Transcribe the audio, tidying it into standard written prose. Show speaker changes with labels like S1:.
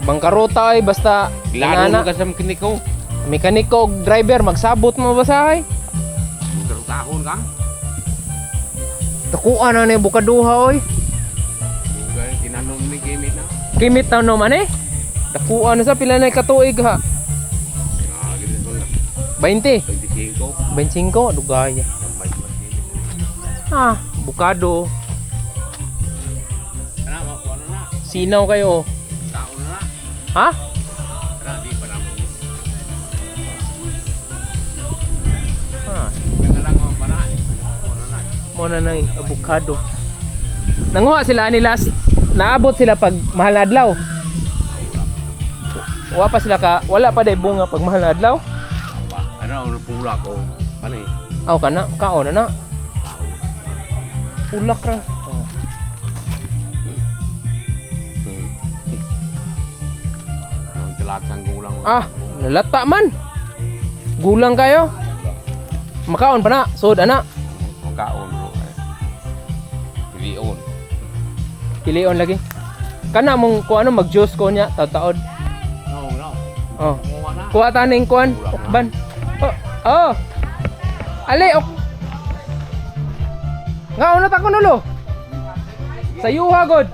S1: bangkarota ay basta
S2: Lalo ka sa mekaniko.
S1: mekaniko og driver magsabot mo basahay.
S2: Tahon ka.
S1: Takuan na ni bukaduha oy.
S2: Dugay kinanom ni gamit na.
S1: Kimit na naman eh. Takuan na sa pila na katuig ha.
S2: Gito na.
S1: 20.
S2: 25.
S1: 25 dugaya. Ah, bukado.
S2: Ana mo na.
S1: Sinaw kayo.
S2: Taon na.
S1: Ha?
S2: Ana di pa na mo.
S1: Ah,
S2: Lang mo pa na.
S1: mo na ng avocado. Nanguha sila ni last. Naabot sila pag mahal na adlaw. Wala pa sila ka, wala pa day bunga pag mahal na adlaw.
S2: Ano pula ko. Ano eh?
S1: Aw kana, kaon na. Ulak ra. Oh.
S2: Ang talagang gulang.
S1: Ah, lalata man. Gulang kayo. Makaon pa na, sud ana.
S2: Ang kaon bro. Pilion.
S1: Pilion lagi. Kana mong kuano mag-juice ko nya taud-taud.
S2: No.
S1: Oh.
S2: Mo na.
S1: Kuha ta ning kuan, ukban. Oh. Oh. Ali ok. Nga una ta ko nulo. Sayuha god.